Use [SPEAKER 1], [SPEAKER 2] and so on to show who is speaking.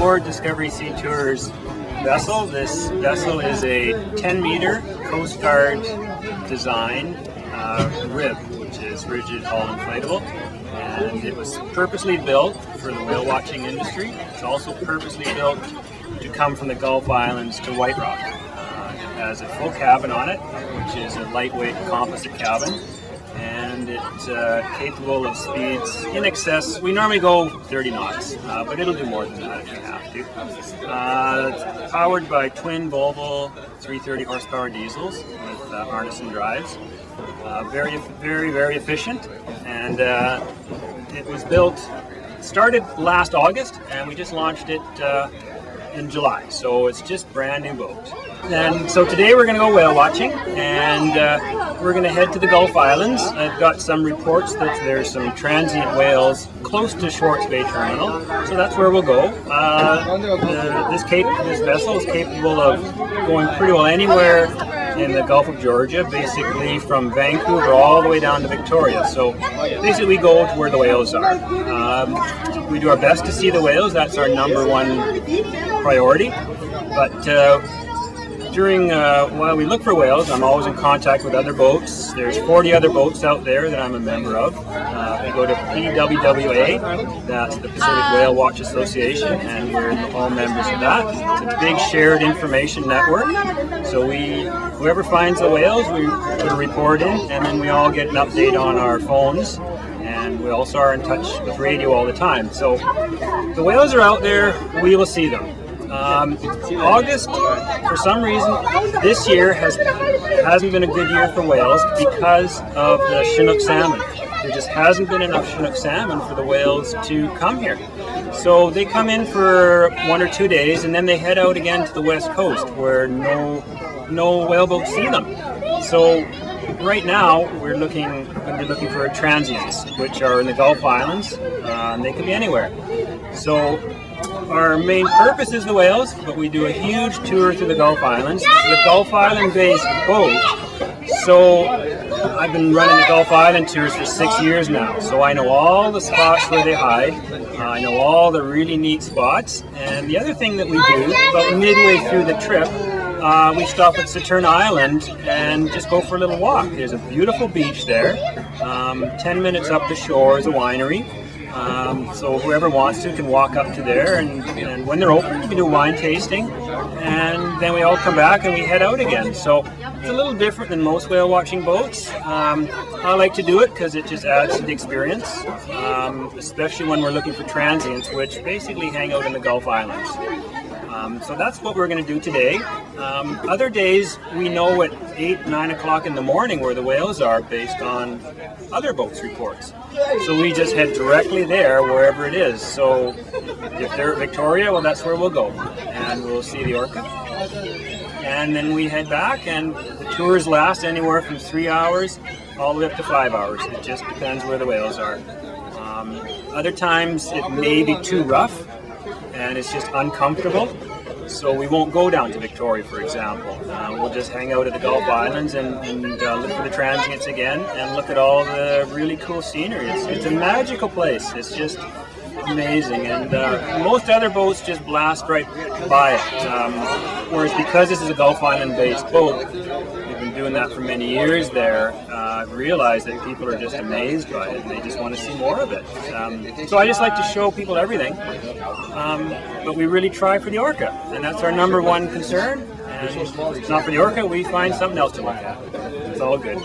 [SPEAKER 1] aboard Discovery Sea Tours vessel. This vessel is a 10-meter Coast Guard design rib, which is rigid hull inflatable, and it was purposely built for the whale watching industry. It's also purposely built to come from the Gulf Islands to White Rock. It has a full cabin on it, which is a lightweight composite cabin, and it's capable of speeds in excess. We normally go 30 knots, but it'll do more than that if you have to. It's powered by twin Volvo 330 horsepower diesels with harness and drives. Very, very, very efficient, and it was started last August, and we just launched it in July, so it's just brand new boat. And so today we're going to go whale watching, and we're going to head to the Gulf Islands. I've got some reports that there's some transient whales close to Schwartz Bay Terminal, so that's where we'll go. This vessel is capable of going pretty well anywhere in the Gulf of Georgia, basically from Vancouver all the way down to Victoria. So basically we go to where the whales are. We do our best to see the whales, that's our number one priority. But while we look for whales, I'm always in contact with other boats. There's 40 other boats out there that I'm a member of. We go to PWWA, that's the Pacific Whale Watch Association, and we're all members of that. It's a big shared information network. So whoever finds the whales, we put a report in, and then we all get an update on our phones. And we also are in touch with radio all the time. So the whales are out there, we will see them. August, for some reason, this year hasn't been a good year for whales because of the Chinook salmon. There just hasn't been enough Chinook salmon for the whales to come here. So they come in for 1 or 2 days, and then they head out again to the west coast where no whale boats see them. So right now we're looking for transients, which are in the Gulf Islands, and they can be anywhere. So our main purpose is the whales, but we do a huge tour through the Gulf Islands. This is a Gulf Island-based boat, so I've been running the Gulf Island tours for 6 years now, so I know all the spots where they hide. I know all the really neat spots, and the other thing that we do, about midway through the trip, we stop at Saturna Island and just go for a little walk. There's a beautiful beach there. 10 minutes up the shore is a winery. So whoever wants to can walk up to there, and when they're open, you can do wine tasting, and then we all come back and we head out again. So it's a little different than most whale watching boats. I like to do it because it just adds to the experience, especially when we're looking for transients, which basically hang out in the Gulf Islands. So that's what we're going to do today. Other days we know at 8, 9 o'clock in the morning where the whales are based on other boats' reports. So we just head directly there wherever it is. So if they're at Victoria, well, that's where we'll go, and we'll see the orca. And then we head back, and the tours last anywhere from 3 hours all the way up to 5 hours. It just depends where the whales are. Other times it may be too rough and it's just uncomfortable, so we won't go down to Victoria, for example. We'll just hang out at the Gulf Islands and look for the transients again and look at all the really cool scenery. It's a magical place. It's just amazing, and most other boats just blast right by it. Whereas because this is a Gulf Island-based boat, we've been doing that for many years there. I've realized that people are just amazed by it, and they just want to see more of it. So I just like to show people everything, but we really try for the orca, and that's our number one concern. And if it's not for the orca, we find something else to look at. It's all good.